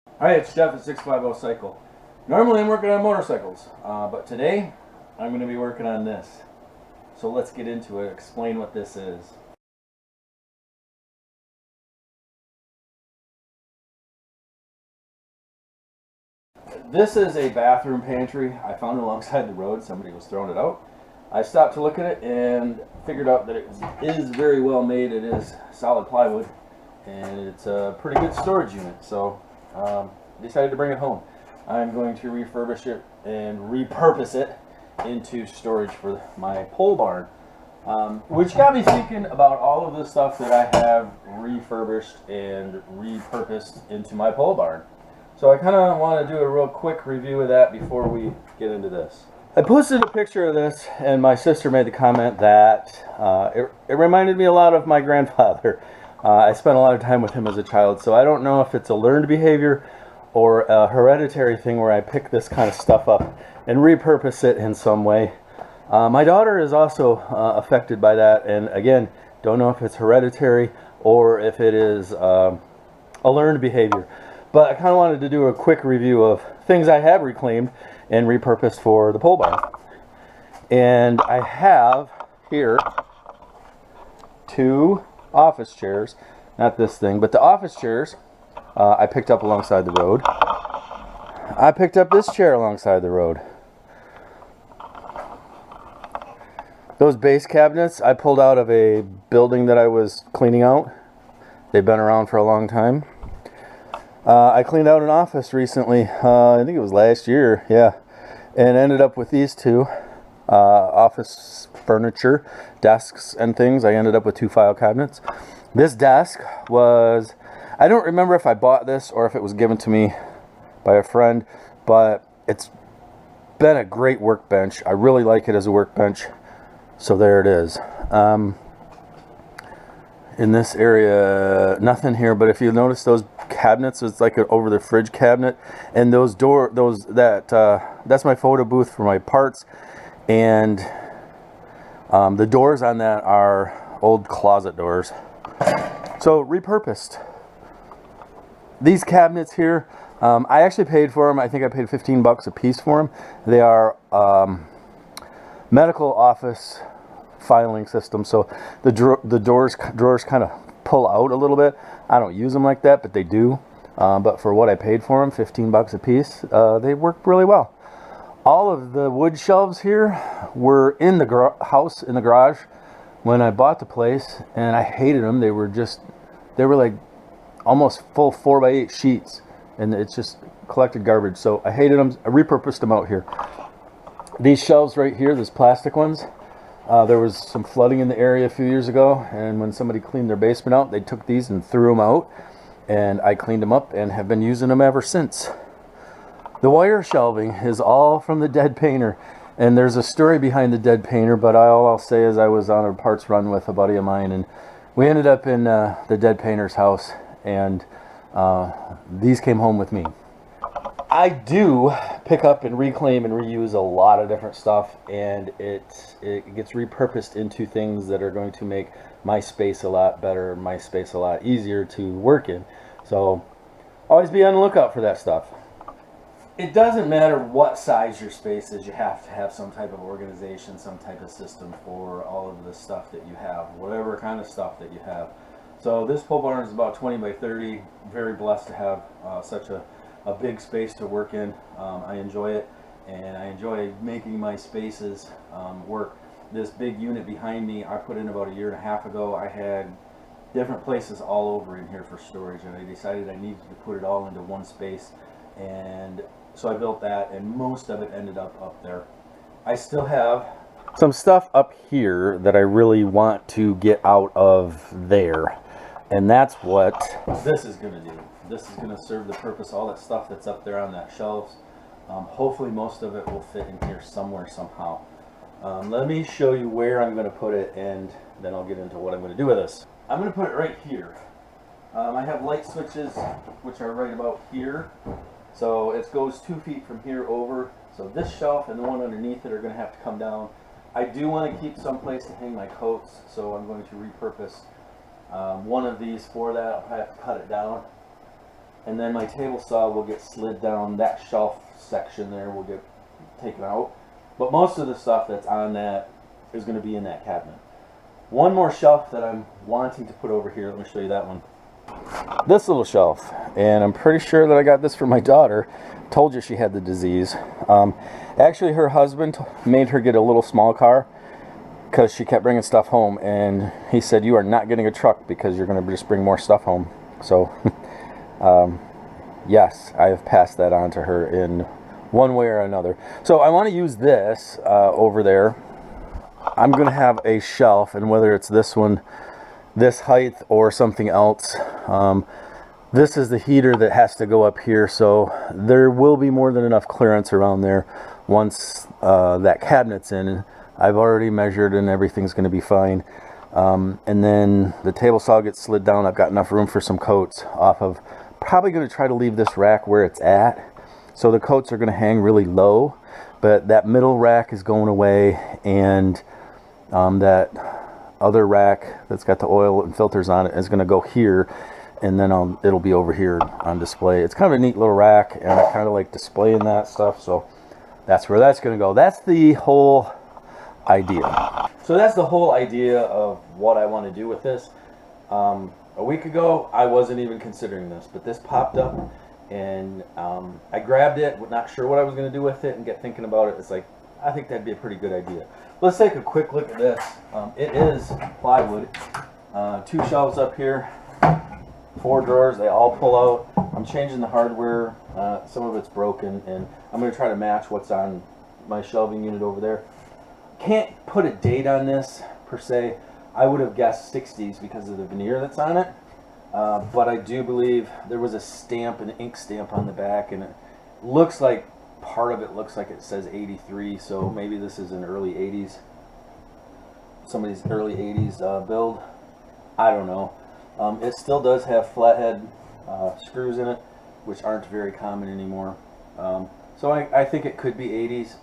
Hi, it's Jeff at 650 Cycle. Normally I'm working on motorcycles, but today I'm going to be working on this. So let's get into it, explain what this is. This is a bathroom pantry I found alongside the road. Somebody was throwing it out. I stopped to look at it and figured out that it is very well made. It is solid plywood and it's a pretty good storage unit. So decided to bring it home. I'm going to refurbish it and repurpose it into storage for my pole barn, which got me thinking about all of the stuff that I have refurbished and repurposed into my pole barn. So I kind of want to do a real quick review of that before we get into this. I posted a picture of this and my sister made the comment that it reminded me a lot of my grandfather. I spent a lot of time with him as a child, so I don't know if it's a learned behavior or a hereditary thing where I pick this kind of stuff up and repurpose it in some way. My daughter is also affected by that, and again, don't know if it's hereditary or if it is a learned behavior. But I kind of wanted to do a quick review of things I have reclaimed and repurposed for the pole barn. And I have here two office chairs, not this thing, but the office chairs I picked up alongside the road. I picked up this chair alongside the road. Those base cabinets I pulled out of a building that I was cleaning out. They've been around for a long time. I cleaned out an office recently, I think it was last year, yeah, and ended up with these two office furniture, desks and things. I ended up with two file cabinets. This desk was, I don't remember if I bought this or if it was given to me by a friend, but it's been a great workbench. I really like it as a workbench, so there it is. In this area, nothing here, but if you notice those cabinets, it's like over the fridge cabinet, and that's my photo booth for my parts, and the doors on that are old closet doors. So repurposed. These cabinets here, I actually paid for them. I think I paid $15 a piece for them. They are medical office filing system, so the drawers kind of pull out a little bit. I don't use them like that, but they do. But for what I paid for them, $15 a piece, they work really well. All of the wood shelves here were in the house in the garage when I bought the place, and I hated them. They were like almost full 4x8 sheets, and it's just collected garbage. So I hated them. I repurposed them out here. These shelves right here, these plastic ones. There was some flooding in the area a few years ago, and when somebody cleaned their basement out, they took these and threw them out, and I cleaned them up and have been using them ever since. The wire shelving is all from the dead painter, and there's a story behind the dead painter, but all I'll say is I was on a parts run with a buddy of mine, and we ended up in the dead painter's house, and these came home with me. I do pick up and reclaim and reuse a lot of different stuff, and it gets repurposed into things that are going to make my space a lot better, my space a lot easier to work in. So always be on the lookout for that stuff. It doesn't matter what size your space is, you have to have some type of organization, some type of system for all of the stuff that you have, whatever kind of stuff that you have. So this pole barn is about 20 by 30. Very blessed to have such a big space to work in. I enjoy it, and I enjoy making my spaces work. This big unit behind me I put in about a year and a half ago. I had different places all over in here for storage, and I decided I needed to put it all into one space, and so I built that, and most of it ended up there. I still have some stuff up here that I really want to get out of there, and that's what this is going to do. This is going to serve the purpose, all that stuff that's up there on that shelves. Hopefully most of it will fit in here somewhere, somehow. Let me show you where I'm going to put it, and then I'll get into what I'm going to do with this. I'm going to put it right here. I have light switches, which are right about here. So it goes 2 feet from here over. So this shelf and the one underneath it are going to have to come down. I do want to keep some place to hang my coats, so I'm going to repurpose one of these for that. I'll have to cut it down. and then my table saw will get slid down. That shelf section there will get taken out, but most of the stuff that's on that is going to be in that cabinet. One more shelf that I'm wanting to put over here. Let me show you that one. This little shelf, and I'm pretty sure that I got this for my daughter. Told you she had the disease. Actually, her husband made her get a little small car because she kept bringing stuff home, and he said, you are not getting a truck because you're going to just bring more stuff home. So yes, I have passed that on to her in one way or another. So I want to use this over there. I'm going to have a shelf, and whether it's this one, this height, or something else, this is the heater that has to go up here, so there will be more than enough clearance around there once that cabinet's in. I've already measured and everything's going to be fine. And then the table saw gets slid down. I've got enough room for some coats off of. Probably going to try to leave this rack where it's at, so the coats are going to hang really low, but that middle rack is going away, and that other rack that's got the oil and filters on it is going to go here, and then it'll be over here on display. It's kind of a neat little rack, and I kind of like displaying that stuff, so that's where that's going to go. That's the whole idea. So that's the whole idea of what I want to do with this. A week ago, I wasn't even considering this, but this popped up, and I grabbed it, not sure what I was going to do with it, and get thinking about it. It's like, I think that'd be a pretty good idea. Let's take a quick look at this. It is plywood. 2 shelves up here, 4 drawers, they all pull out. I'm changing the hardware. Some of it's broken, and I'm going to try to match what's on my shelving unit over there. Can't put a date on this per se. I would have guessed 60s because of the veneer that's on it, but I do believe there was a stamp, an ink stamp on the back, and it looks like part of it looks like it says 83, so maybe this is an early 80s, somebody's early 80s build. I don't know. It still does have flathead screws in it, which aren't very common anymore. So I think it could be 80s.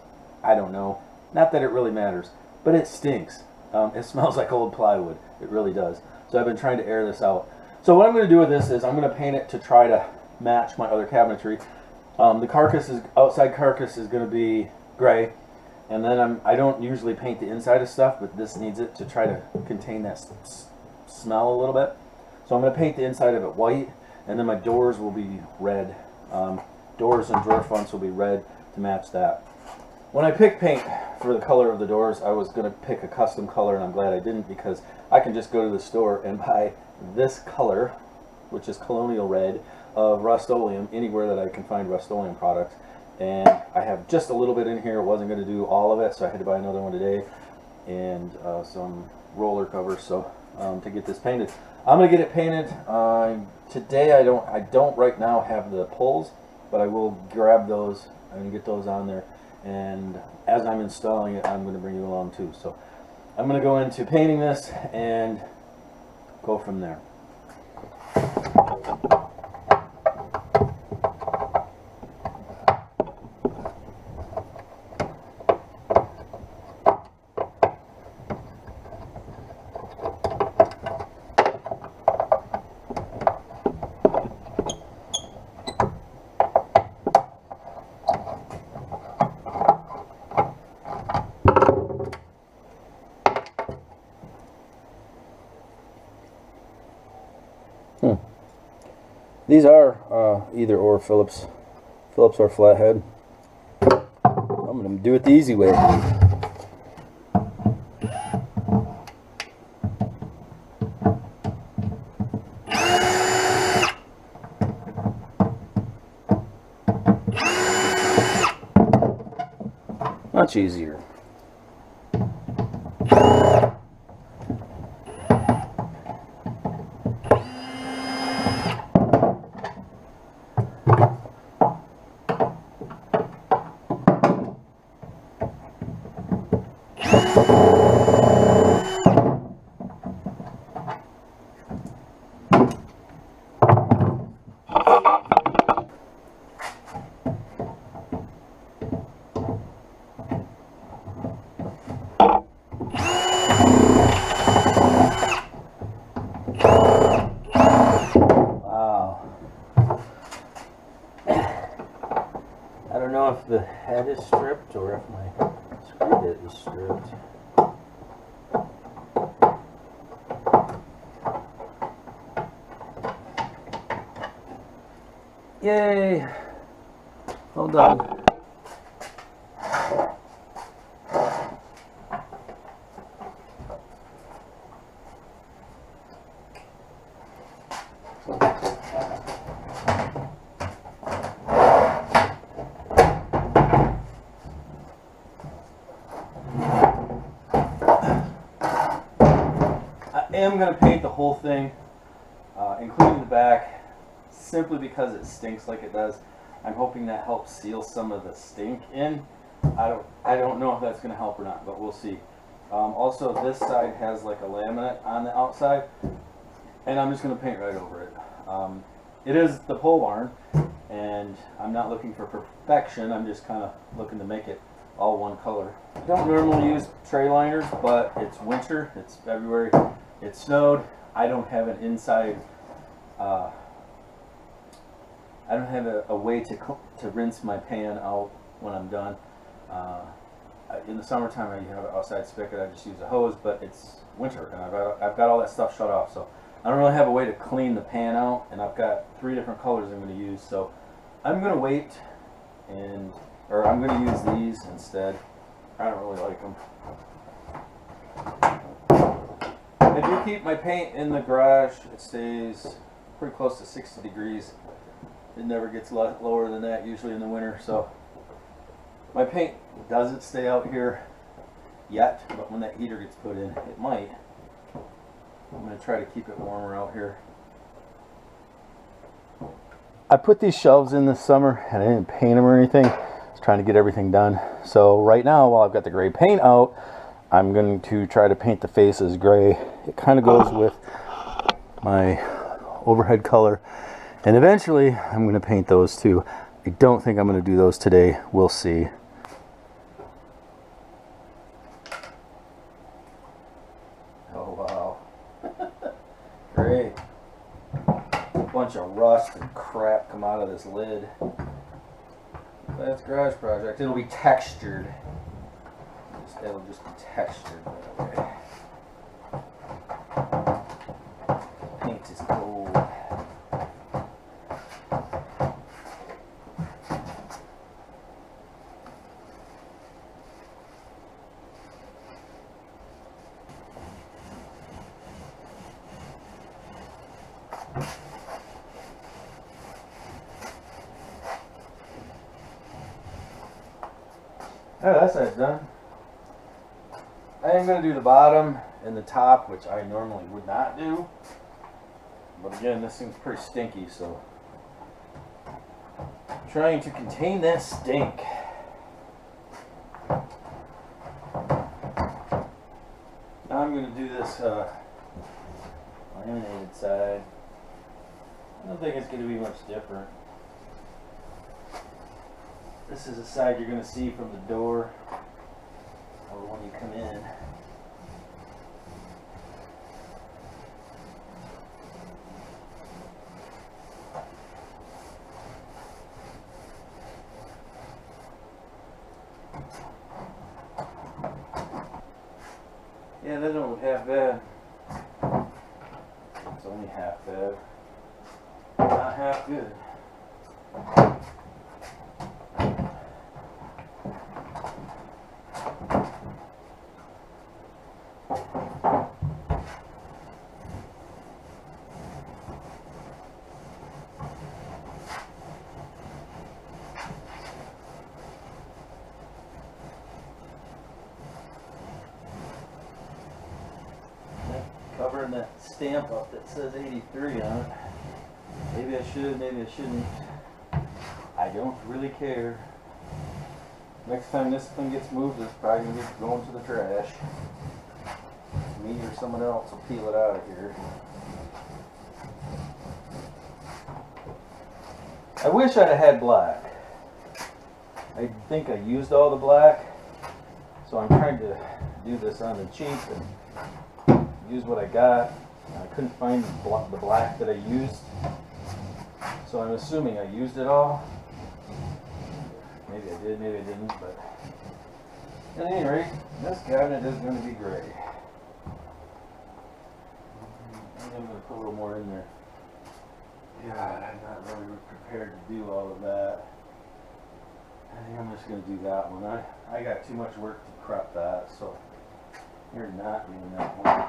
I don't know. Not that it really matters, but it stinks. It smells like old plywood. It really does. So I've been trying to air this out. So what I'm going to do with this is I'm going to paint it to try to match my other cabinetry. The carcass is, outside carcass is going to be gray, and then I don't usually paint the inside of stuff, but this needs it to try to contain that smell a little bit. So I'm going to paint the inside of it white, and then my doors will be red. Doors and drawer fronts will be red to match that. When I picked paint for the color of the doors, I was going to pick a custom color, and I'm glad I didn't, because I can just go to the store and buy this color, which is colonial red, of Rust-Oleum, anywhere that I can find Rust-Oleum products. And I have just a little bit in here. It wasn't going to do all of it, so I had to buy another one today, and some roller covers so to get this painted. I'm going to get it painted today. I don't right now have the pulls, but I will grab those and get those on there. And as I'm installing it, I'm going to bring you along too. So I'm going to go into painting this and go from there. These are either or Phillips or flathead. I'm going to do it the easy way. Much easier. don't know if the head is stripped or if my screw bit is stripped. Yay! Well done. I am going to paint the whole thing, including the back, simply because it stinks like it does. I'm hoping that helps seal some of the stink in. I don't know if that's going to help or not, but we'll see. Also, this side has like a laminate on the outside, and I'm just going to paint right over it. It is the pole barn, and I'm not looking for perfection. I'm just kind of looking to make it all one color. I don't normally use tray liners, but it's winter, it's February, it snowed. I don't have an inside, I don't have a way to rinse my pan out when I'm done. In the summertime, I have an outside spigot. I just use a hose, but it's winter, and I've got all that stuff shut off, so I don't really have a way to clean the pan out. And I've got 3 different colors I'm going to use, so I'm going to wait, or I'm going to use these instead. I don't really like them. I do keep my paint in the garage. It stays pretty close to 60 degrees. It never gets lower than that, usually in the winter. So my paint doesn't stay out here yet, but when that heater gets put in, it might. I'm going to try to keep it warmer out here. I put these shelves in this summer and I didn't paint them or anything. I was trying to get everything done. So right now, while I've got the gray paint out, I'm going to try to paint the faces gray. It kind of goes with my overhead color. And eventually, I'm going to paint those too. I don't think I'm going to do those today. We'll see. Oh, wow. Great. A bunch of rust and crap come out of this lid. That's garage project. It'll be textured. It'll just be textured that way. Paint is gold. Oh, that side's done. I am going to do the bottom and the top, which I normally would not do. But again, this thing's pretty stinky, so I'm trying to contain that stink. Now I'm going to do this laminated side. I don't think it's going to be much different. This is the side you're going to see from the door or when you come in. Yeah, that don't look half bad. It's only half bad. Not half good. Covering that stamp up that says 83 on it. Maybe I should, maybe I shouldn't. I don't really care. Next time this thing gets moved, it's probably going to get going to the trash. Me or someone else will peel it out of here. I wish I'd have had black. I think I used all the black, so I'm trying to do this on the cheap and use what I got. I couldn't find the black that I used, so I'm assuming I used it all. Maybe I did, maybe I didn't, but at any rate, this cabinet is going to be gray. I'm going to put a little more in there. God, I'm not really prepared to do all of that. I think I'm just going to do that one. I got too much work to prep that, so you're not doing that one.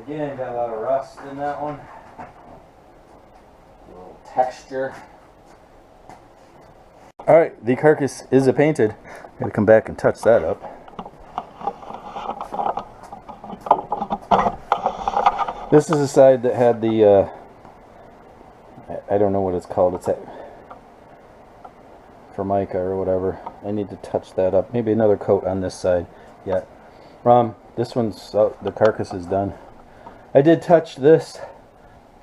Again, got a lot of rust in that one. A little texture. Alright, the carcass is painted. Gotta come back and touch that up. This is the side that had the, I don't know what it's called. It's that Formica or whatever. I need to touch that up. Maybe another coat on this side yet. This one's, the carcass is done. I did touch this.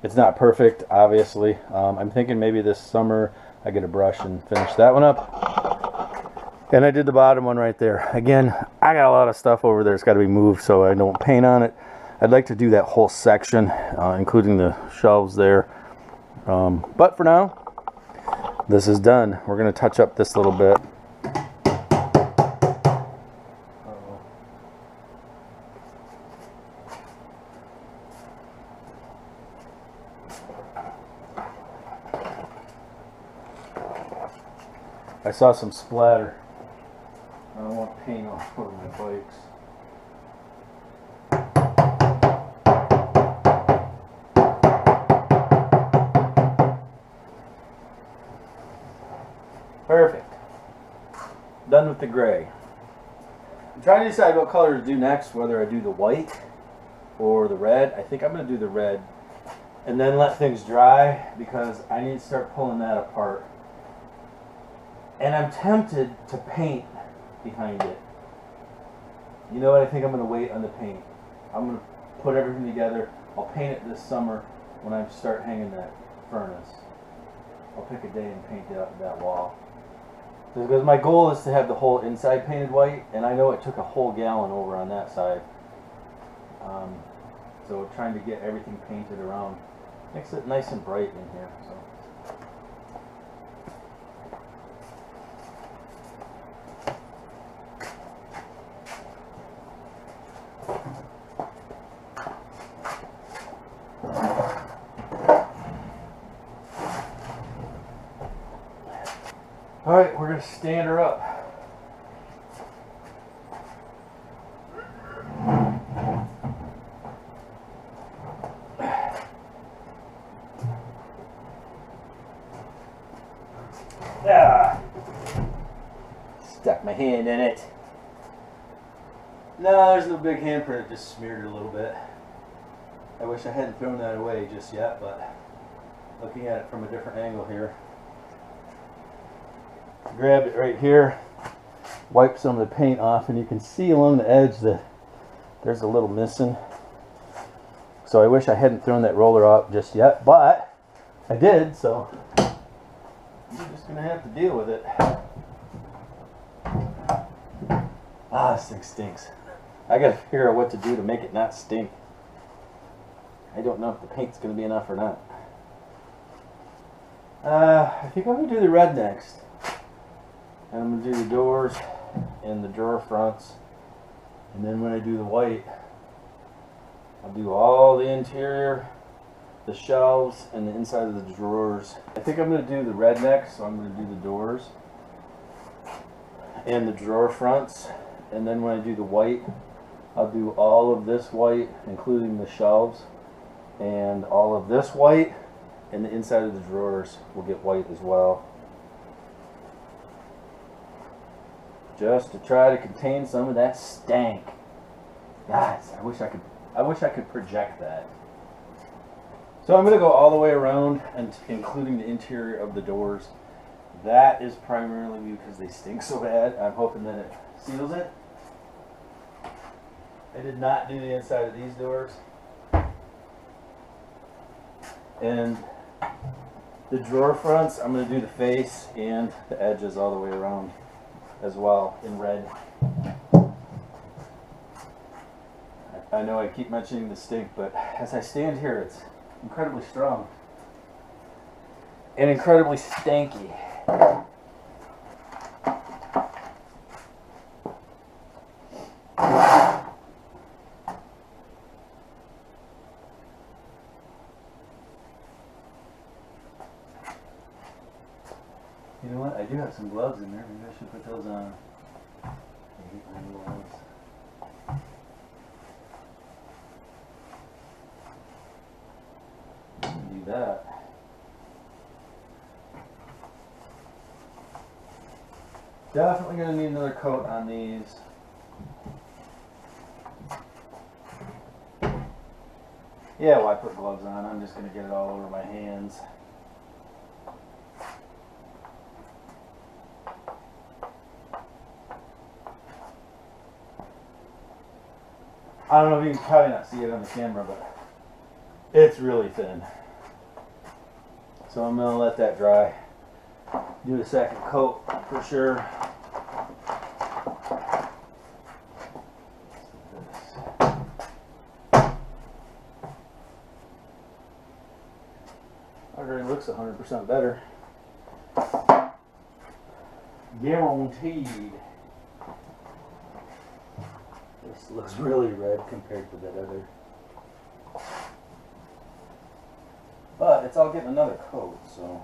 It's not perfect, obviously. I'm thinking maybe this summer I get a brush and finish that one up. And I did the bottom one right there. Again, I got a lot of stuff over there. It's got to be moved so I don't paint on it. I'd like to do that whole section, including the shelves there. But for now, this is done. We're going to touch up this little bit. I saw some splatter. I don't want paint all over my bikes. Perfect. Done with the gray. I'm trying to decide what color to do next, whether I do the white or the red. I think I'm going to do the red and then let things dry because I need to start pulling that apart. And I'm tempted to paint behind it. You know what? I think I'm going to wait on the paint. I'm going to put everything together. I'll paint it this summer when I start hanging that furnace. I'll pick a day and paint that wall. Because my goal is to have the whole inside painted white, and I know it took a whole gallon over on that side. So trying to get everything painted around makes it nice and bright in here. So. Alright, we're going to stand her up. Ah, stuck my hand in it. No, there's no big handprint, it just smeared it a little bit. I wish I hadn't thrown that away just yet, but looking at it from a different angle here. Grabbed it right here, wiped some of the paint off, and you can see along the edge that there's a little missing. So I wish I hadn't thrown that roller off just yet, but I did, so you're just going to have to deal with it. Ah, this thing stinks. I got to figure out what to do to make it not stink. I don't know if the paint's going to be enough or not. I think I'm going to do the red next. And I'm going to do the doors and the drawer fronts. And then when I do the white, I'll do all the interior, the shelves, and the inside of the drawers. I think I'm going to do the red next, so I'm going to do the doors and the drawer fronts. And then when I do the white, I'll do all of this white, including the shelves, and all of this white, and the inside of the drawers will get white as well. Just to try to contain some of that stank. Guys, I wish I could project that. So I'm going to go all the way around, and including the interior of the doors. That is primarily because they stink so bad. I'm hoping that it seals it. I did not do the inside of these doors. And the drawer fronts, I'm going to do the face and the edges all the way around as well in red. I know I keep mentioning the stink, but as I stand here, it's incredibly strong and incredibly stanky. You know what? I do have some gloves in there. Maybe I should put those on. I hate my gloves. Do that. Definitely going to need another coat on these. Yeah, why put gloves on? I'm just going to get it all over my hands. I don't know if you can probably not see it on the camera, but it's really thin. So I'm going to let that dry. Do a second coat for sure. Already looks 100% better. Guaranteed. This looks really red compared to that other. But it's all getting another coat, so.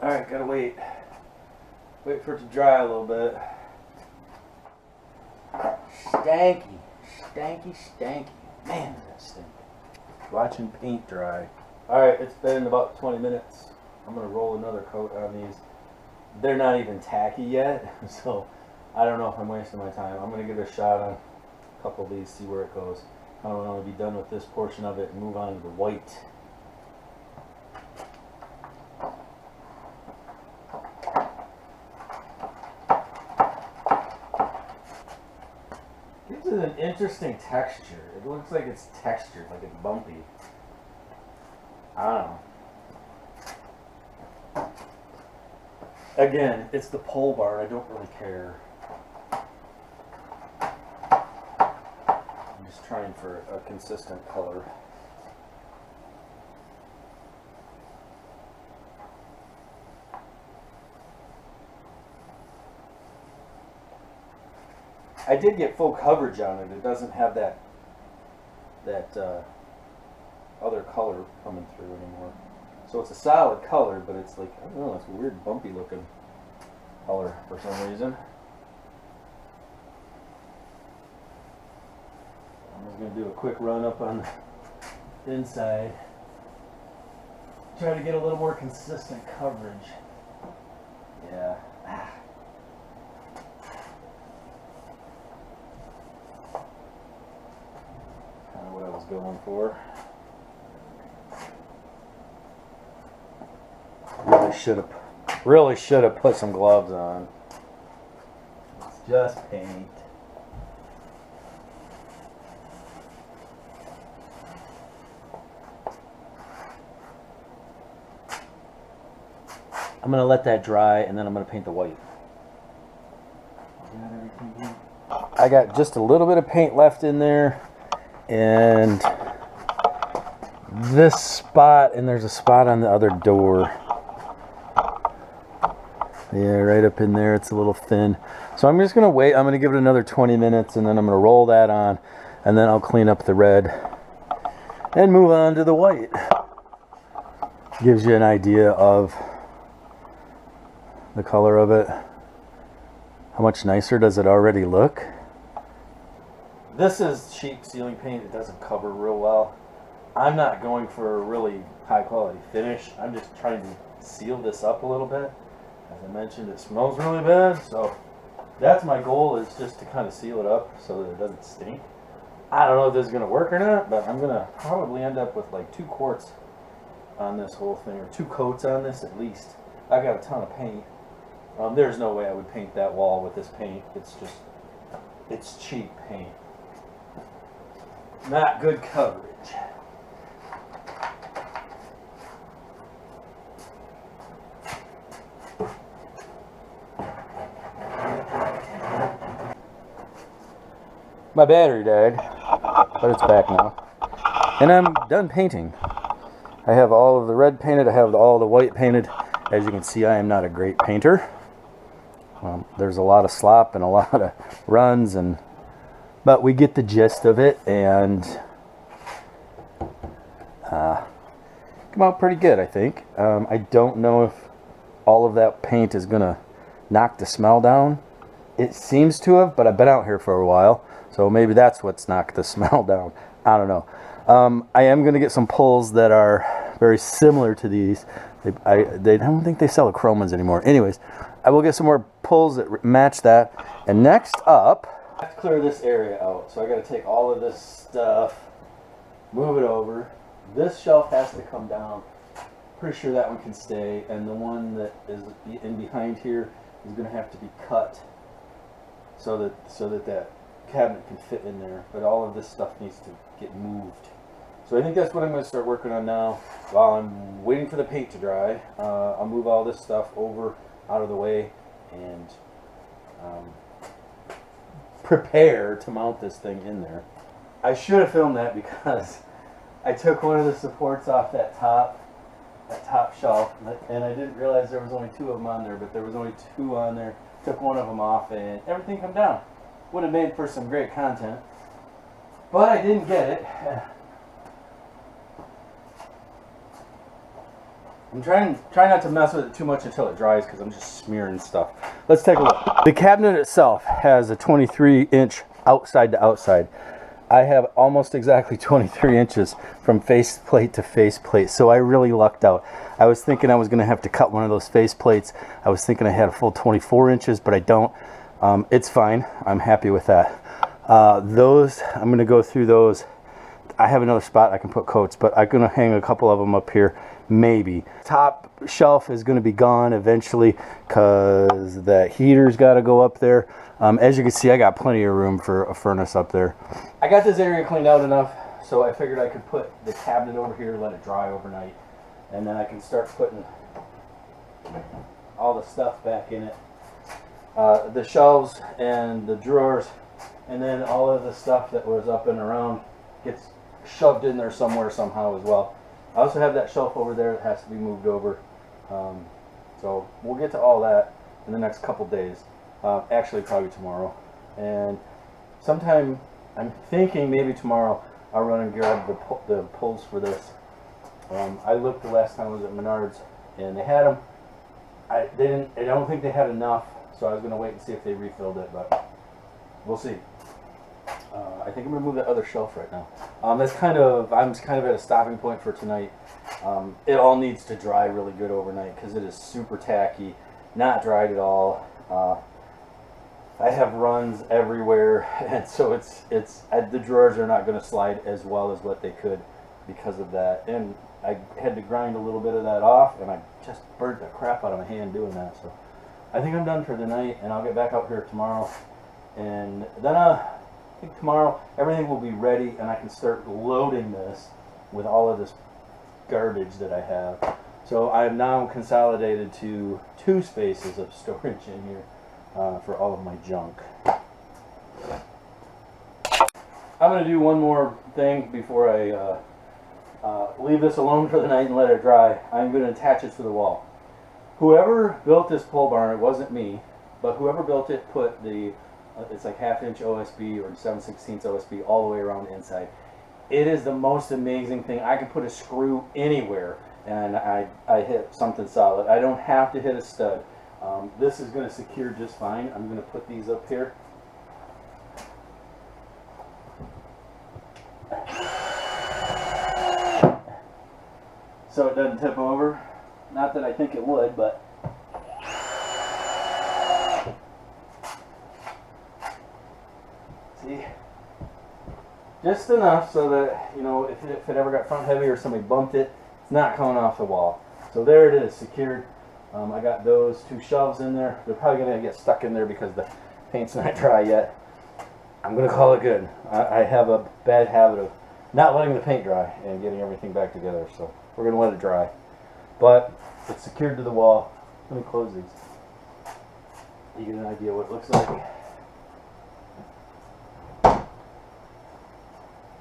Alright, gotta wait for it to dry a little bit. Stanky. Man, does that stink. Watching paint dry. Alright, it's been about 20 minutes. I'm gonna roll another coat on these. They're not even tacky yet, so I don't know if I'm wasting my time. I'm gonna give it a shot on a couple of these, see where it goes. I want to be done with this portion of it and move on to the white. An interesting texture. It looks like it's textured, like it's bumpy. I don't know. Again, it's the pole bar. I don't really care. I'm just trying for a consistent color. I did get full coverage on it. It doesn't have that other color coming through anymore. So it's a solid color, but it's like, I don't know, it's a weird bumpy looking color for some reason. I'm just going to do a quick run up on the inside. Try to get a little more consistent coverage. Yeah. Going for. Really should have put some gloves on. It's just paint. I'm gonna let that dry and then I'm gonna paint the white. I got just a little bit of paint left in there. And this spot, and there's a spot on the other door. Yeah, right up in there. It's a little thin. So I'm just going to wait. I'm going to give it another 20 minutes, and then I'm going to roll that on, and then I'll clean up the red and move on to the white. Gives you an idea of the color of it. How much nicer does it already look? This is cheap ceiling paint. It doesn't cover real well. I'm not going for a really high quality finish. I'm just trying to seal this up a little bit. As I mentioned, it smells really bad. So that's my goal, is just to kind of seal it up so that it doesn't stink. I don't know if this is going to work or not, but I'm going to probably end up with like 2 quarts on this whole thing, or 2 coats on this at least. I got a ton of paint. There's no way I would paint that wall with this paint. It's cheap paint. Not good coverage. My battery died, but it's back now. And I'm done painting. I have all of the red painted, I have all the white painted. As you can see, I am not a great painter. There's a lot of slop and a lot of runs, but we get the gist of it, and come out pretty good, I think. I don't know if all of that paint is going to knock the smell down. It seems to have, but I've been out here for a while. So maybe that's what's knocked the smell down. I don't know. I am going to get some pulls that are very similar to these. I don't think they sell the chrome ones anymore. Anyways, I will get some more pulls that match that. And next up, I have to clear this area out. So I got to take all of this stuff, move it over. This shelf has to come down. Pretty sure that one can stay. And the one that is in behind here is going to have to be cut so that cabinet can fit in there, but all of this stuff needs to get moved. So I think that's what I'm going to start working on now while I'm waiting for the paint to dry. I'll move all this stuff over out of the way and prepare to mount this thing in there. I should have filmed that because I took one of the supports off that top shelf, and I didn't realize there was only 2 of them on there, but there was only 2 on there. Took one of them off and everything come down. Would have made for some great content, but I didn't get it. I'm trying not to mess with it too much until it dries because I'm just smearing stuff. Let's take a look. The cabinet itself has a 23-inch outside to outside. I have almost exactly 23 inches from faceplate to faceplate, so I really lucked out. I was thinking I was going to have to cut one of those faceplates. I was thinking I had a full 24 inches, but I don't. It's fine. I'm happy with that. Those, I'm going to go through those. I have another spot I can put coats, but I'm going to hang a couple of them up here, maybe. Top shelf is going to be gone eventually because the heater's got to go up there. As you can see, I got plenty of room for a furnace up there. I got this area cleaned out enough, so I figured I could put the cabinet over here, let it dry overnight, and then I can start putting all the stuff back in it. The shelves and the drawers, and then all of the stuff that was up and around gets shoved in there somewhere somehow as well. I also have that shelf over there that has to be moved over. So we'll get to all that in the next couple days. Actually, probably tomorrow. And sometime, I'm thinking maybe tomorrow, I'll run and grab the pulls for this. I looked the last time I was at Menards, and they had them. I don't think they had enough. So I was going to wait and see if they refilled it, but we'll see. I think I'm going to move that other shelf right now. I'm kind of at a stopping point for tonight. It all needs to dry really good overnight because it is super tacky, not dried at all. I have runs everywhere, and so the drawers are not going to slide as well as what they could because of that. And I had to grind a little bit of that off, and I just burnt the crap out of my hand doing that. So I think I'm done for the night, and I'll get back out here tomorrow. And then I think tomorrow everything will be ready, and I can start loading this with all of this garbage that I have. So I have now consolidated to 2 spaces of storage in here for all of my junk. I'm going to do one more thing before I leave this alone for the night and let it dry. I'm going to attach it to the wall. Whoever built this pole barn, it wasn't me, but whoever built it put the, it's like 1/2 inch OSB or 7/16 OSB all the way around the inside. It is the most amazing thing. I can put a screw anywhere and I hit something solid. I don't have to hit a stud. This is going to secure just fine. I'm going to put these up here. So it doesn't tip over. Not that I think it would, but see, Just enough so that, you know, if it ever got front heavy or somebody bumped it, it's not coming off the wall. So there it is, secured. I got those 2 shelves in there. They're probably going to get stuck in there because the paint's not dry yet. I'm going to call it good. I have a bad habit of not letting the paint dry and getting everything back together, so we're going to let it dry. But it's secured to the wall. Let me close these. You get an idea what it looks like.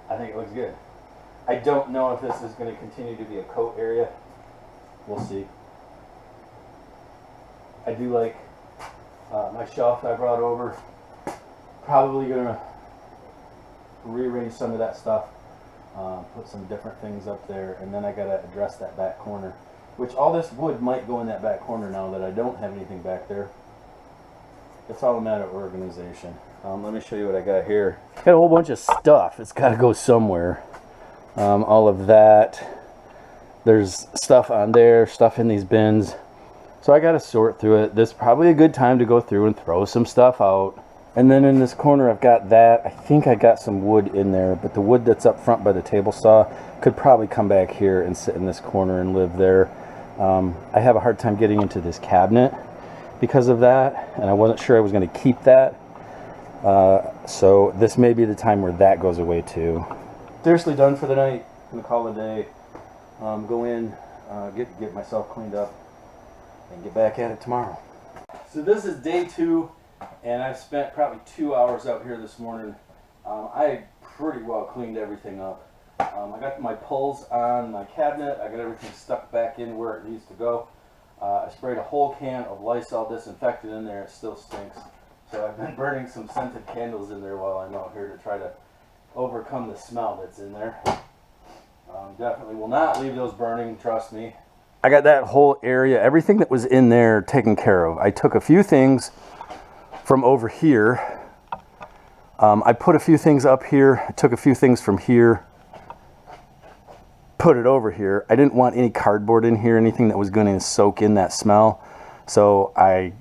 I think it looks good. I don't know if this is going to continue to be a coat area. We'll see. I do like my shelf I brought over. Probably going to rearrange some of that stuff. Put some different things up there. And then I got to address that back corner. Which all this wood might go in that back corner now that I don't have anything back there. It's all a matter of organization. Let me show you what I got here. Got a whole bunch of stuff. It's got to go somewhere. All of that. There's stuff on there, stuff in these bins. So I got to sort through it. This is probably a good time to go through and throw some stuff out. And then in this corner I've got that. I think I got some wood in there, but the wood that's up front by the table saw could probably come back here and sit in this corner and live there. I have a hard time getting into this cabinet because of that, and I wasn't sure I was going to keep that. So this may be the time where that goes away too. Seriously done for the night. I'm going to call it a day. Go in, get myself cleaned up, and get back at it tomorrow. So this is day 2, and I've spent probably 2 hours out here this morning. I pretty well cleaned everything up. I got my pulls on my cabinet. I got everything stuck back in where it needs to go. I sprayed a whole can of Lysol disinfectant in there. It still stinks. So I've been burning some scented candles in there while I'm out here to try to overcome the smell that's in there. Definitely will not leave those burning, trust me. I got that whole area, everything that was in there taken care of. I took a few things from over here. I put a few things up here. I took a few things from here, put it over here. I didn't want any cardboard in here, anything that was going to soak in that smell. So I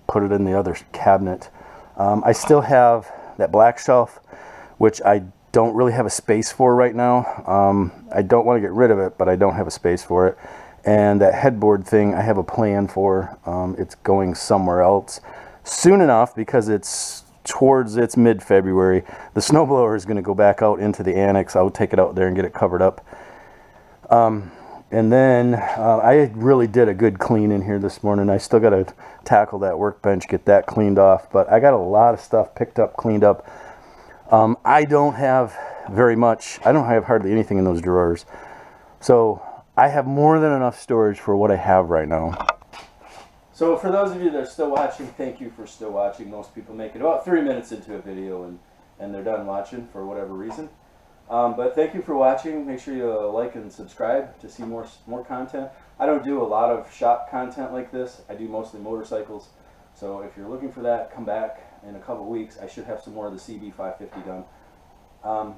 put it in the other cabinet. I still have that black shelf, which I don't really have a space for right now. I don't want to get rid of it, but I don't have a space for it. And that headboard thing, I have a plan for. It's going somewhere else soon enough because it's towards its mid-February. The snowblower is going to go back out into the annex. I'll take it out there and get it covered up. And then I really did a good clean in here this morning. I still got to tackle that workbench, get that cleaned off, but I got a lot of stuff picked up, cleaned up. I don't have very much. I don't have hardly anything in those drawers. So I have more than enough storage for what I have right now. So for those of you that are still watching, thank you for still watching. Most people make it about 3 minutes into a video and they're done watching for whatever reason. But thank you for watching. Make sure you like and subscribe to see more content. I don't do a lot of shop content like this. I do mostly motorcycles. So if you're looking for that, come back in a couple weeks. I should have some more of the CB550 done.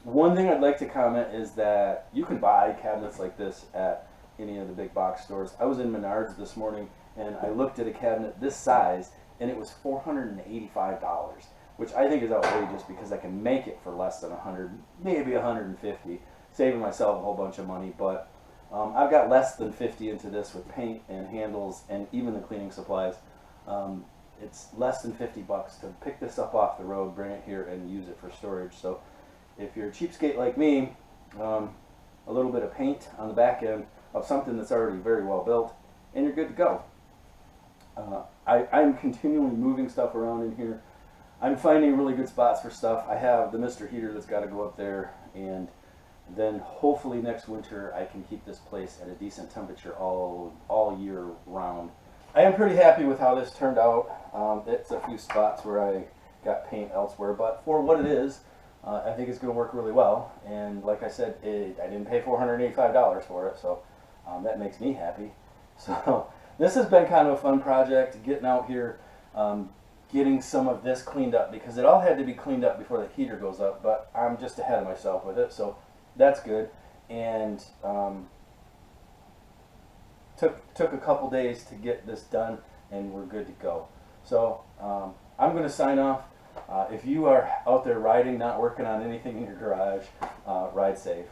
One thing I'd like to comment is that you can buy cabinets like this at any of the big box stores. I was in Menards this morning and I looked at a cabinet this size and it was $485, which I think is outrageous because I can make it for less than 100, maybe 150, saving myself a whole bunch of money. But I've got less than 50 into this with paint and handles and even the cleaning supplies. It's less than 50 bucks to pick this up off the road, bring it here, and use it for storage. So if you're a cheapskate like me, a little bit of paint on the back end of something that's already very well built, and you're good to go. I'm continually moving stuff around in here. I'm finding really good spots for stuff. I have the Mr. Heater that's got to go up there, and then hopefully next winter I can keep this place at a decent temperature all year round. I am pretty happy with how this turned out. It's a few spots where I got paint elsewhere, but for what it is, I think it's going to work really well. And like I said, I didn't pay $485 for it, so that makes me happy. So this has been kind of a fun project, getting out here, getting some of this cleaned up, because it all had to be cleaned up before the heater goes up, but I'm just ahead of myself with it, so that's good. And took a couple days to get this done, and we're good to go. So I'm going to sign off. If you are out there riding, not working on anything in your garage, ride safe.